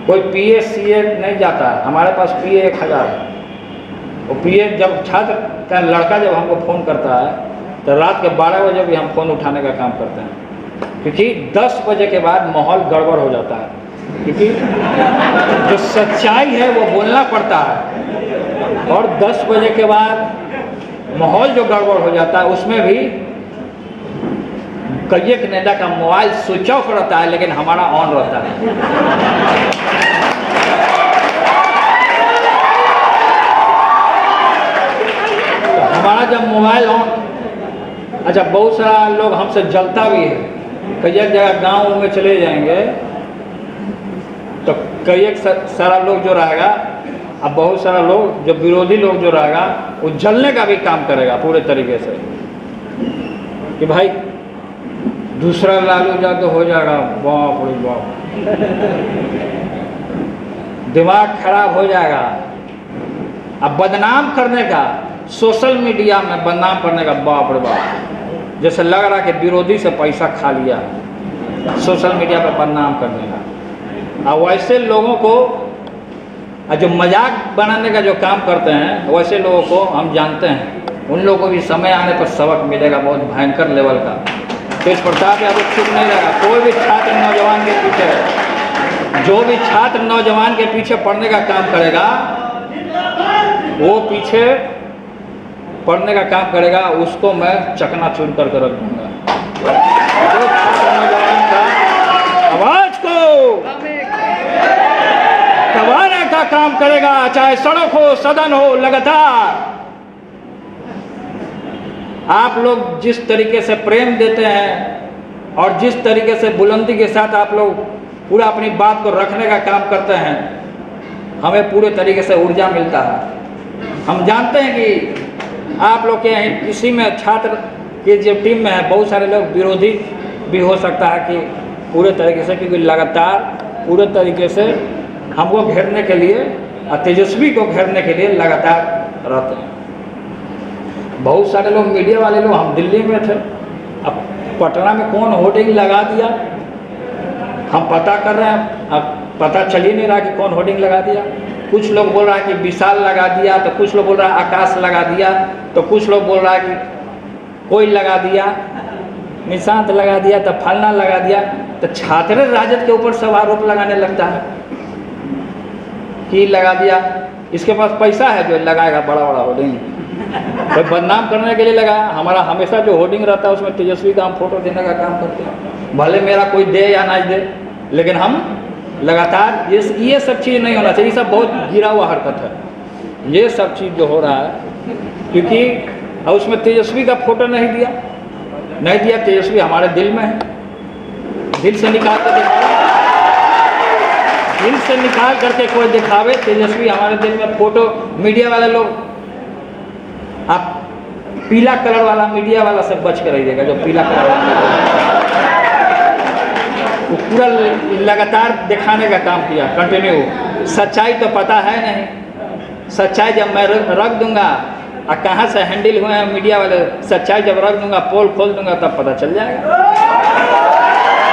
कोई PA CA नहीं जाता है। हमारे पास PA 1000 है। वो PA जब छात्र का लड़का जब हमको फ़ोन करता है तो रात के 12 बजे भी हम फ़ोन उठाने का काम करते हैं, क्योंकि 10 बजे के बाद माहौल गड़बड़ हो जाता है, क्योंकि जो सच्चाई है वो बोलना पड़ता है, और 10 बजे के बाद माहौल जो गड़बड़ हो जाता है उसमें भी कई एक नेता का मोबाइल स्विच ऑफ रहता है लेकिन हमारा ऑन रहता है। तो हमारा जब मोबाइल ऑन, अच्छा बहुत सारा लोग हमसे जलता भी है, कई एक जगह गाँव में चले जाएंगे तो कई एक सारा लोग जो रहेगा, अब बहुत सारा लोग जो विरोधी लोग जो रहेगा वो जलने का भी काम करेगा पूरे तरीके से कि भाई दूसरा लालू यादव हो जाएगा, बाप रे बाप, दिमाग खराब हो जाएगा। अब बदनाम करने का, सोशल मीडिया में बदनाम करने का, बाप रे बाप, जैसे लग रहा है कि विरोधी से पैसा खा लिया सोशल मीडिया पर बदनाम करने का। अब वैसे लोगों को जो मजाक बनाने का जो काम करते हैं, वैसे लोगों को हम जानते हैं, उन लोगों को भी समय आने पर सबक मिलेगा बहुत भयंकर लेवल का। तेज प्रताप यादव चुप नहीं रहेगा। कोई भी छात्र नौजवान के पीछे, जो भी छात्र नौजवान के पीछे पढ़ने का काम करेगा, वो पीछे पढ़ने का काम करेगा, उसको मैं चकनाचूर करके रख दूंगा। जो छात्र नौजवान का आवाज को दबाने का काम करेगा, चाहे सड़क हो, सदन हो, लगातार आप लोग जिस तरीके से प्रेम देते हैं और जिस तरीके से बुलंदी के साथ आप लोग पूरा अपनी बात को रखने का काम करते हैं, हमें पूरे तरीके से ऊर्जा मिलता है। हम जानते हैं कि आप लोग के इसी में छात्र की जो टीम में है, बहुत सारे लोग विरोधी भी हो सकता है कि पूरे तरीके से, क्योंकि लगातार पूरे तरीके से हमको घेरने के लिए और तेजस्वी को घेरने के लिए लगातार रहते हैं। बहुत सारे लोग, मीडिया वाले लोग, हम दिल्ली में थे, अब पटना में कौन होर्डिंग लगा दिया हम पता कर रहे हैं, अब पता चल ही नहीं रहा कि कौन होर्डिंग लगा दिया। कुछ लोग बोल रहा है कि विशाल लगा दिया, तो कुछ लोग बोल रहा है आकाश लगा दिया, तो कुछ लोग बोल रहा है कि कोई लगा दिया, निशांत लगा दिया, तो फलना लगा दिया। तो छात्र राजद के ऊपर सब आरोप लगाने लगता है कि लगा दिया, इसके पास पैसा है जो लगाएगा बड़ा बड़ा होर्डिंग, कोई बदनाम करने के लिए लगा। हमारा हमेशा जो होर्डिंग रहता है उसमें तेजस्वी का हम फोटो देने का काम करते हैं, भले मेरा कोई दे या ना दे, लेकिन हम लगातार ये सब चीज़ नहीं होना चाहिए। ये सब बहुत गिरा हुआ हरकत है, ये सब चीज़ जो हो रहा है, क्योंकि उसमें तेजस्वी का फोटो नहीं दिया। तेजस्वी हमारे दिल में है, दिल से निकाल कर दिल से निकाल करके कोई दिखावे, तेजस्वी हमारे दिल में। फोटो मीडिया वाले लोग, आप पीला कलर वाला मीडिया वाला से बच कर रहिएगा, जो पीला कलर वाला वो पूरा लगातार दिखाने का काम किया, कंटिन्यू। सच्चाई तो पता है नहीं, सच्चाई जब मैं रख दूंगा, और कहाँ से हैंडल हुए हैं मीडिया वाले, सच्चाई जब रख दूंगा, पोल खोल दूंगा, तब पता चल जाएगा।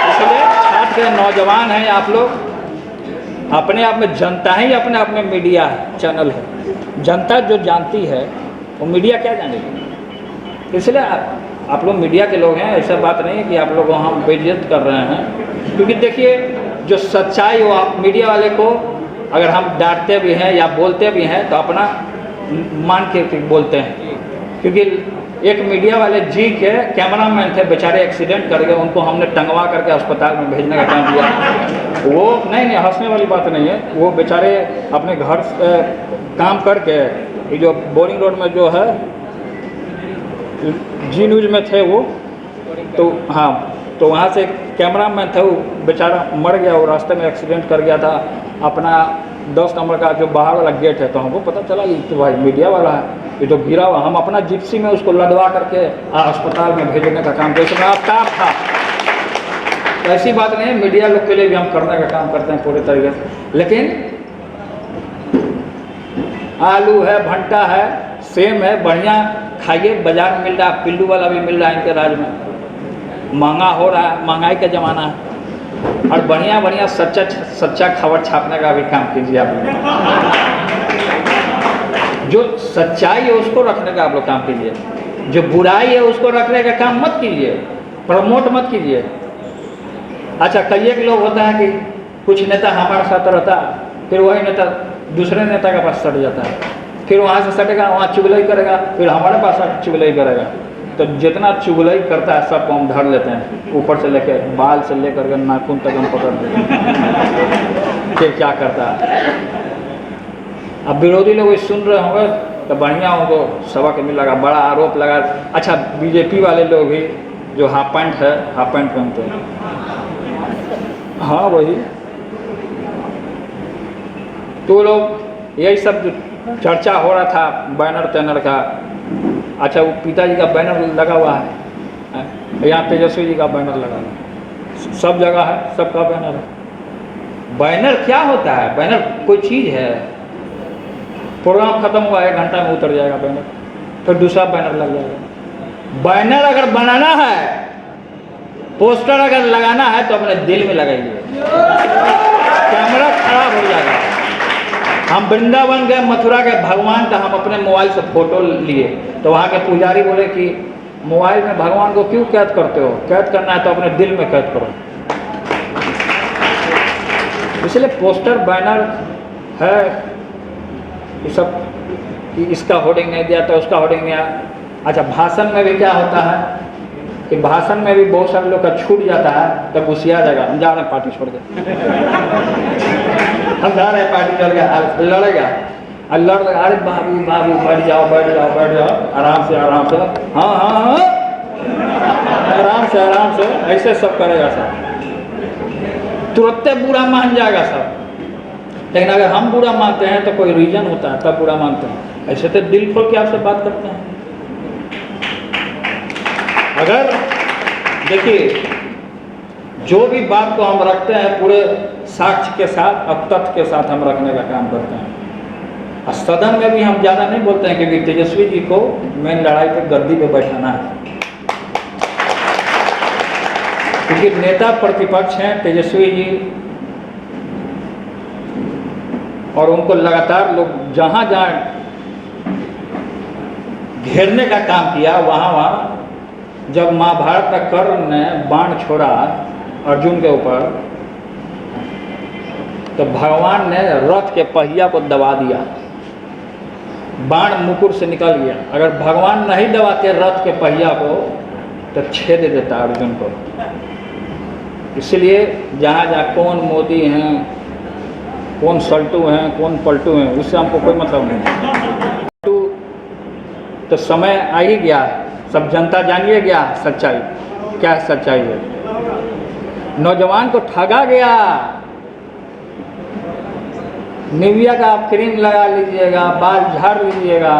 इसलिए छात्र नौजवान हैं आप लोग, अपने आप में जनता ही अपने आप में मीडिया चैनल है। जनता जो जानती है वो मीडिया क्या जानेगी। इसलिए आप लोग मीडिया के लोग हैं, ऐसा बात नहीं है कि आप लोगों को हम बेइज्जत कर रहे हैं, क्योंकि देखिए जो सच्चाई वो आप मीडिया वाले को अगर हम डांटते भी हैं या बोलते भी हैं तो अपना मान के बोलते हैं, क्योंकि एक मीडिया वाले जी के कैमरामैन थे, बेचारे एक्सीडेंट कर गए, उनको हमने टंगवा करके अस्पताल में भेजने का काम किया। वो नहीं हंसने वाली बात नहीं है, वो बेचारे अपने घर से काम करके, ये जो बोरिंग रोड में जो है जी न्यूज़ में थे वो, तो हाँ, तो वहाँ से कैमरामैन थे, वो बेचारा मर गया, वो रास्ते में एक्सीडेंट कर गया था। अपना 10 नंबर का जो बाहर वाला गेट है, तो हमको पता चला ये तो भाई मीडिया वाला है, ये तो गिरा हुआ। हम अपना जिप्सी में उसको लदवा करके अस्पताल में भेजने का काम, जैसे मेरा काम था। तो ऐसी बात नहीं है, मीडिया लोग के लिए भी हम करने का काम करते हैं पूरे तरीके से। लेकिन आलू है, भंटा है, सेम है, बढ़िया खाइए, बाजार में मिल रहा है, पिल्लू वाला भी मिल रहा है इनके राज्य में, महंगा हो रहा है, महंगाई का ज़माना है, और बढ़िया बढ़िया सच्चा खबर छापने का भी काम कीजिए आप लोग। जो सच्चाई है उसको रखने का आप लोग काम कीजिए। जो बुराई है उसको रखने का काम मत कीजिए, प्रमोट मत कीजिए। अच्छा, कई एक लोग होता है कि कुछ नेता हमारे साथ रहता है, फिर वही नेता दूसरे नेता के पास सट जाता है, फिर वहाँ से सटेगा, वहाँ चुगलई करेगा, फिर हमारे पास चुगलई करेगा। तो जितना चुगलई करता है सबको हम धर लेते हैं, ऊपर से लेके बाल से लेकर के नाखून तक हम पकड़ लेते हैं कि क्या करता है। अब विरोधी लोग सुन रहे होंगे तो बढ़िया उनको सबक मिलेगा, बड़ा आरोप लगा। अच्छा, बीजेपी वाले लोग भी जो हाफ पैंट है, हाफ पैंट पहनते हैं, हाँ वही, तो लोग यही सब जो चर्चा हो रहा था बैनर तैनर का। अच्छा, वो पिताजी का बैनर लगा हुआ है, यहाँ तेजस्वी जी का बैनर लगा हुआ है, सब जगह है, सबका बैनर है। बैनर क्या होता है? बैनर कोई चीज़ है? प्रोग्राम खत्म हुआ 1 घंटा में उतर जाएगा बैनर, फिर दूसरा बैनर लग जाएगा। बैनर अगर बनाना है, पोस्टर अगर लगाना है तो अपने दिल में लगाइए, कैमरा खराब हो जाएगा। हम वृंदावन गए, मथुरा के भगवान का हम अपने मोबाइल से फोटो लिए तो वहाँ के पुजारी बोले कि मोबाइल में भगवान को क्यों कैद करते हो? कैद करना है तो अपने दिल में कैद करो। इसलिए पोस्टर बैनर है ये सब, कि इसका होर्डिंग नहीं दिया तो उसका होर्डिंग नहीं आया। अच्छा, भाषण में भी क्या होता है कि भाषण में भी बहुत सारे लोग का छूट जाता है, तब घुसिया जाएगा, हम जा रहे हैं पार्टी छोड़ के, हम जा रहे हैं पार्टी छोड़ के, लड़ेगा और लड़, अरे बाबू बाबू बैठ जाओ बैठ जाओ बैठ जाओ, आराम से आराम से, हाँ हाँ हाँ, आराम से ऐसे सब करेगा सब, तुरंत बुरा मान जाएगा सब। लेकिन अगर हम बुरा मानते हैं तो कोई रीजन होता है तब बुरा मानते हैं, ऐसे तो दिल खोल के आपसे बात करते हैं। अगर देखिए, जो भी बात को हम रखते हैं पूरे साक्ष्य के साथ और तथ्य के साथ हम रखने का काम करते हैं। और सदन में भी हम ज़्यादा नहीं बोलते हैं क्योंकि तेजस्वी जी को मेन लड़ाई पे गद्दी पे बैठाना है, क्योंकि नेता प्रतिपक्ष हैं तेजस्वी जी, और उनको लगातार लोग जहाँ जहाँ घेरने का काम किया, वहाँ जब महाभारत में कर्ण ने बाण छोड़ा अर्जुन के ऊपर तो भगवान ने रथ के पहिया को दबा दिया, बाण मुकुट से निकल गया। अगर भगवान नहीं दबाते रथ के पहिया को तो छेद देता अर्जुन को। इसलिए जहाँ जहाँ कौन मोदी हैं, कौन सल्टू हैं, कौन पलटू हैं, उससे हमको कोई मतलब नहीं। तो समय आ ही गया, सब जनता जानिए गया सच्चाई, क्या सच्चाई है। नौजवान को ठगा गया, निविया का आप क्रीम लगा लीजिएगा, बाल झाड़ लीजिएगा,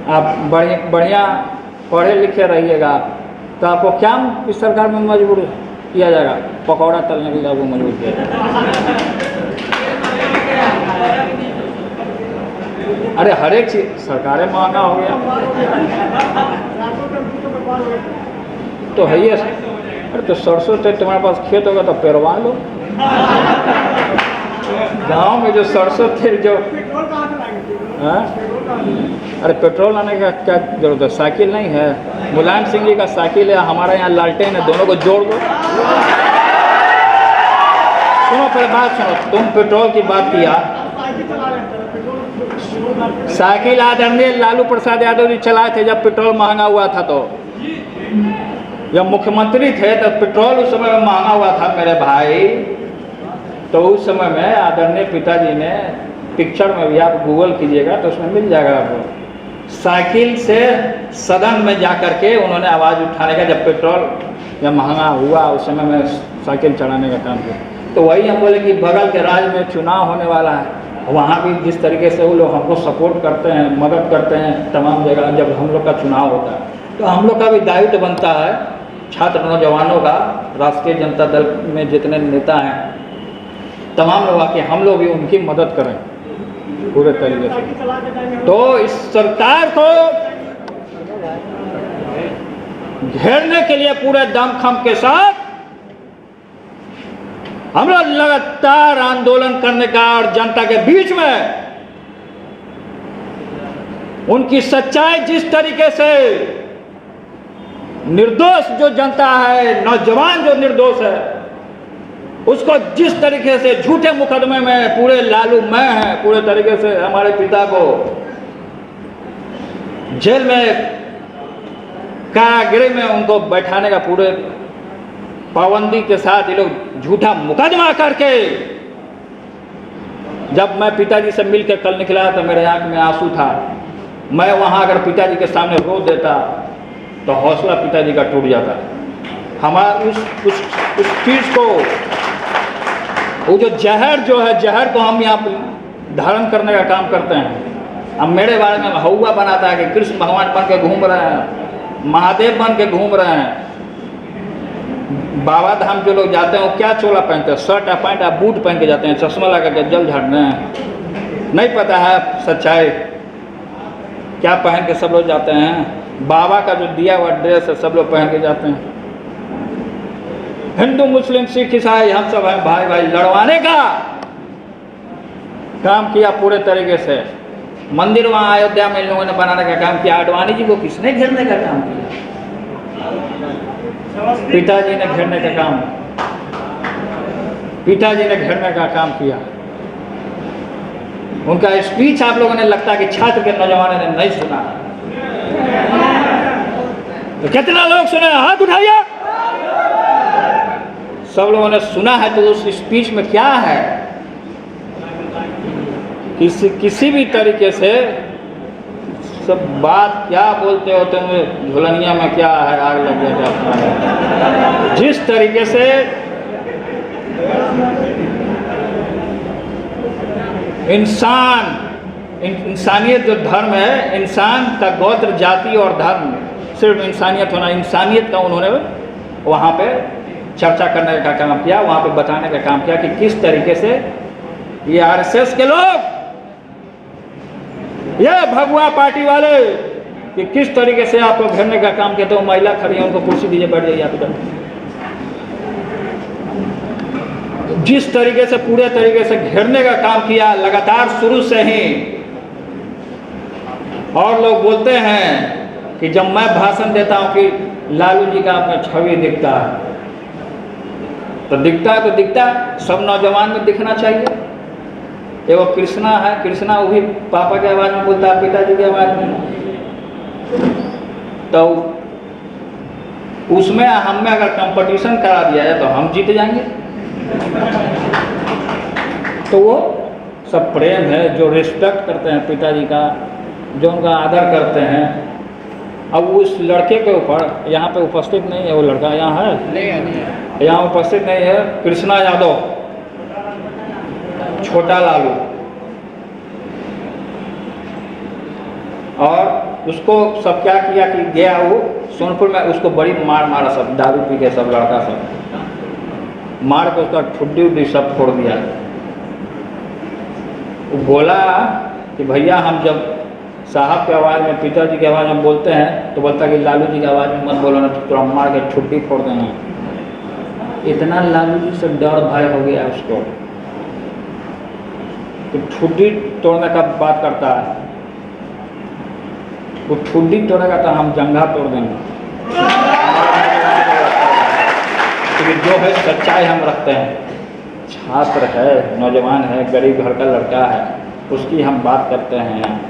आप बढ़िया पढ़े लिखे रहिएगा तो आपको क्या इस सरकार में मजबूर किया जाएगा? पकौड़ा तलने के लिए आपको मजबूर किया जाएगा। अरे हर एक चीज सरकारें महंगा हो गया तो है ही। अरे तो सरसों से तुम्हारे पास खेत होगा तो पेरवा लो। गांव में जो सरसों थे जो, हाँ? अरे पेट्रोल लाने का क्या जरूरत है? साइकिल नहीं है? मुलायम सिंह जी का साइकिल है, हमारे यहाँ लालटेन है, दोनों को जोड़ दो। सुनो फिर बात सुनो, तुम पेट्रोल की बात किया, साइकिल आदरणीय लालू प्रसाद यादव जी चलाए थे जब पेट्रोल महंगा हुआ था। तो जब मुख्यमंत्री थे तो पेट्रोल उस समय में महंगा हुआ था मेरे भाई। तो उस समय में आदरणीय पिताजी ने, पिक्चर में भी आप गूगल कीजिएगा तो उसमें मिल जाएगा आपको, साइकिल से सदन में जा कर के उन्होंने आवाज़ उठाने का, जब पेट्रोल जब महंगा हुआ उस समय में साइकिल चलाने का काम किया। तो वही हम बोले कि बगल के राज्य में चुनाव होने वाला है, वहाँ भी जिस तरीके से वो लोग हमको सपोर्ट करते हैं, मदद करते हैं तमाम जगह जब हम लोग का चुनाव होता है, तो हम लोग का भी दायित्व बनता है छात्र नौजवानों का, राष्ट्रीय जनता दल में जितने नेता हैं तमाम लोग आके हम लोग भी उनकी मदद करें पूरे तरीके से। तो इस सरकार को घेरने के लिए पूरे दमखम के साथ हम लोग लगातार आंदोलन करने का और जनता के बीच में उनकी सच्चाई जिस तरीके से निर्दोष जो जनता है, नौजवान जो निर्दोष है, उसको जिस तरीके से झूठे मुकदमे में पूरे लालू मैं हैं, पूरे तरीके से हमारे पिता को जेल में कारागृह में उनको बैठाने का पूरे पाबंदी के साथ ये लोग झूठा मुकदमा करके, जब मैं पिताजी से मिलकर कल निकला तो मेरे आंख में आंसू था। मैं वहां अगर पिताजी के सामने रो देता तो हौसला पिताजी का टूट जाता। हमारा उस चीज को, वो जो जहर जो है, जहर को हम यहाँ पर धारण करने का काम करते हैं। अब मेरे बारे में हौवा बनाता है कि कृष्ण भगवान बन के घूम रहे हैं, महादेव बन के घूम रहे हैं। बाबा धाम जो लोग जाते हैं वो क्या चोला पहनते हैं, शर्ट या पैंट या बूट पहन के जाते हैं, चश्मा लगा के जल झाड़ने हैं। नहीं पता है सच्चाई, क्या पहन के सब लोग जाते हैं। बाबा का जो दिया हुआ ड्रेस है सब लोग पहन के जाते हैं। हिंदू मुस्लिम सिख ईसाई हम सब हैं भाई भाई, लड़वाने का काम किया पूरे तरीके से। मंदिर वहाँ अयोध्या में इन लोगों ने बनाने का काम किया। आडवाणी जी को किसने घेरने का काम किया? पिताजी ने घेरने का काम, पिताजी ने घेरने का काम किया। उनका स्पीच आप लोगों ने लगता है कि छात्र के नौजवानों ने नहीं सुना। तो कितना लोग सुने? हाथ उठाइए। सब लोगों ने सुना है। तो उस स्पीच में क्या है? किसी भी तरीके से सब बात क्या बोलते होते हैं, झुलनिया में क्या है, आग लग जाता है। जिस तरीके से इंसानियत जो धर्म है, इंसान का गोत्र जाति और धर्म, सिर्फ इंसानियत होना, इंसानियत का उन्होंने वहाँ पे चर्चा करने का काम किया, वहाँ पे बताने का काम किया कि किस तरीके से ये आरएसएस के लोग, ये भगवा पार्टी वाले, कि किस तरीके से आपको घेरने का काम किया। तो महिला खड़ी है, उनको कुर्सी दीजिए, बैठ जाइए आप इधर। जिस तरीके से पूरे तरीके से घेरने का काम किया लगातार शुरू से ही। और लोग बोलते हैं कि जब मैं भाषण देता हूं कि लालू जी का अपना छवि दिखता है, तो दिखता है तो दिखता है, सब नौजवान में दिखना चाहिए। एगो कृष्णा है, कृष्णा वो भी पापा की आवाज़ में बोलता है, पिताजी की आवाज़ में। तो उसमें हम में अगर कंपटीशन करा दिया जाए तो हम जीत जाएंगे। तो वो सब प्रेम है, जो रिस्पेक्ट करते हैं पिताजी का, जो उनका आदर करते हैं। अब उस लड़के के ऊपर यहाँ पे उपस्थित नहीं है, वो लड़का यहाँ है नहीं, यहाँ उपस्थित नहीं है, कृष्णा यादव, छोटा लालू, और उसको सब क्या किया कि गया वो सोनपुर में, उसको बड़ी मार मारा, सब दारू पी के सब लड़का सब मार के उसका ठुड्डी उड्डी सब फोड़ दिया। वो बोला कि भैया हम जब साहब की आवाज़ में, पिताजी की आवाज़ में बोलते हैं तो बोलता कि लालू जी की आवाज़ में मत बोलो ना, तो थोड़ा मार के ठुड्डी फोड़ देंगे। इतना लालू जी से डर भय हो गया उसको, तो ठुड्डी तोड़ने का बात करता है। वो ठुड्डी तोड़ेगा तो हम जंघा तोड़ देंगे। क्योंकि जो है सच्चाई हम रखते हैं। छात्र है, नौजवान है, गरीब घर का लड़का है, उसकी हम बात करते हैं।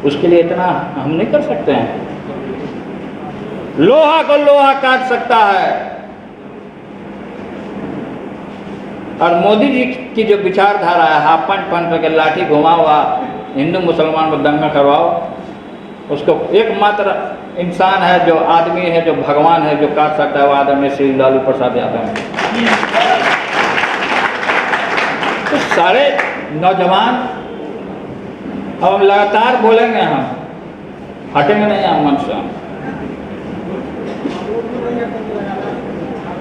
उसके लिए इतना हम नहीं कर सकते हैं। लोहा को लोहा काट सकता है। और मोदी जी की जो विचारधारा है, हाफ पैंट पहन करके लाठी घुमाओ, हिंदू मुसलमान को दंगा करवाओ, उसको एकमात्र इंसान है, जो आदमी है, जो भगवान है, जो काट सकता है, वो आदमी श्री लालू प्रसाद यादव है। तो सारे नौजवान, अब हम लगातार बोलेंगे, हम हटेंगे नहीं हम मन से,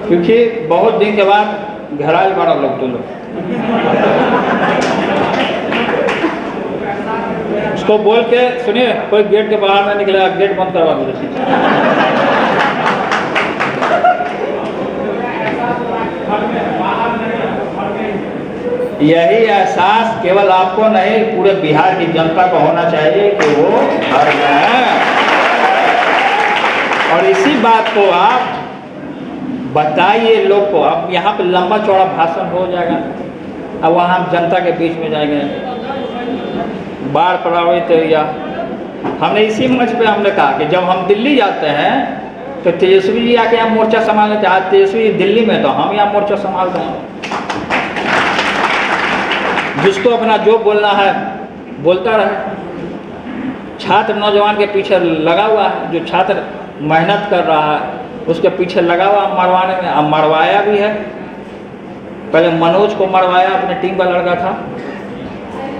क्योंकि बहुत दिन के बाद घराल बड़ा लोग तो लोग उसको बोल के सुनिए, कोई गेट के बाहर नहीं निकलेगा, गेट बंद करवा दो। यही एहसास केवल आपको नहीं पूरे बिहार की जनता को होना चाहिए कि वो घर में है। और इसी बात को आप बताइए लोग को। अब यहाँ पे लंबा चौड़ा भाषण हो जाएगा, अब वहाँ हम जनता के बीच में जाएंगे, बाढ़ प्रभावित एरिया। हमने इसी मंच पे हमने कहा कि जब हम दिल्ली जाते हैं तो तेजस्वी जी आके यहाँ मोर्चा संभालने थे। आज तेजस्वी दिल्ली में तो हम यहाँ मोर्चा संभालते हैं। जिसको अपना जो बोलना है बोलता रहे। छात्र नौजवान के पीछे लगा हुआ है, जो छात्र मेहनत कर रहा है उसके पीछे लगा हुआ मरवाने में। अब मरवाया भी है, पहले मनोज को मरवाया, अपने टीम का लड़का था,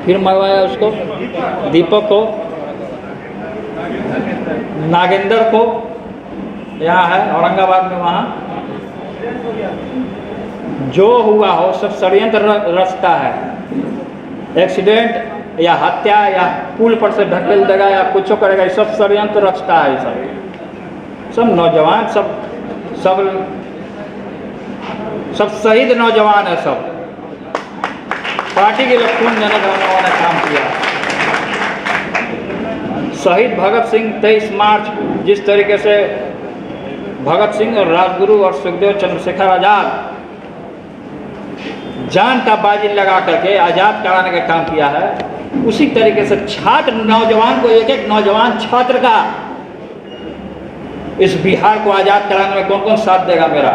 फिर मरवाया उसको, दीपक को, नागेंद्र को, यहाँ है औरंगाबाद में। वहाँ जो हुआ हो सब षड्यंत्र रचता है। एक्सीडेंट या हत्या या पुल पर से ढकेल देगा या कुछ करेगा, ये सब षड्यंत्र रचता है। सब नौजवान, सब शहीद नौजवान है। सब पार्टी के लिए खून देने का उन्होंने काम किया। शहीद भगत सिंह 23 मार्च जिस तरीके से भगत सिंह और राजगुरु और सुखदेव चंद्रशेखर आजाद जान का बाजी लगा करके आज़ाद कराने का काम किया है, उसी तरीके से छात्र नौजवान को, एक एक नौजवान छात्र का इस बिहार को आज़ाद कराने में कौन कौन साथ देगा मेरा।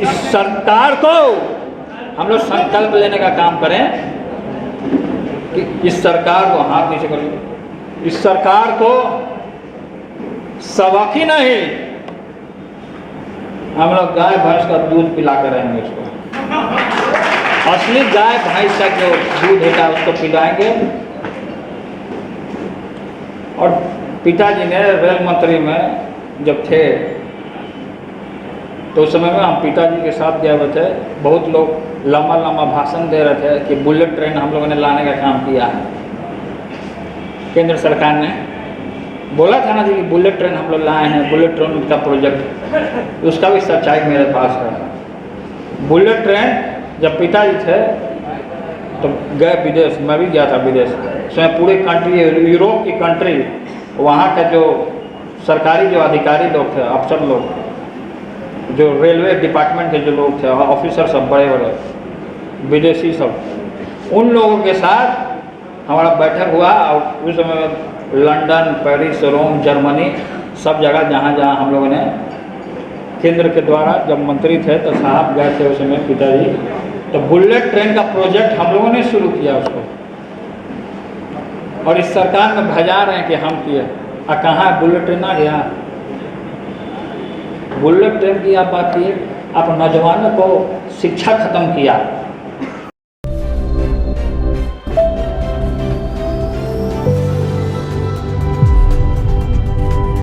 इस सरकार को हम लोग संकल्प लेने का काम करें कि इस सरकार को, हाथ नीचे कर लो, इस सरकार को सबक ही नहीं, हम लोग गाय भैंस का दूध पिला कर रहेंगे। इसको असली गाय भैंस का जो दूध होता है उसको पिलाएंगे। और पिताजी ने रेल मंत्री में जब थे तो उस समय में हम पिताजी के साथ गए हुए थे। बहुत लोग लंबा लंबा भाषण दे रहे थे कि बुलेट ट्रेन हम लोगों ने लाने का काम किया है। केंद्र सरकार ने बोला था ना जी कि बुलेट ट्रेन हम लोग लाए हैं, बुलेट ट्रेन का प्रोजेक्ट, उसका भी सच्चाई मेरे पास है। बुलेट ट्रेन जब पिताजी थे तो गए विदेश, मैं भी गया था विदेश, उसमें पूरे कंट्री, यूरोप की कंट्री, वहाँ के जो सरकारी जो अधिकारी लोग थे, अफसर लोग, जो रेलवे डिपार्टमेंट के जो लोग थे, ऑफिसर सब बड़े बड़े विदेशी सब, उन लोगों के साथ हमारा बैठक हुआ। और उस समय लंदन, पेरिस, रोम, जर्मनी, सब जगह जहाँ जहाँ हम लोगों ने केंद्र के द्वारा जब मंत्री थे तो साहब गए थे उस समय पिताजी, तो बुलेट ट्रेन का प्रोजेक्ट हम लोगों ने शुरू किया उसको, और इस सरकार में भजा रहे हैं कि हम किए। कहाँ बुलेट ट्रेन आ गया? बुलेट ट्रेन की आप बात किए, आप नौजवानों को शिक्षा खत्म किया,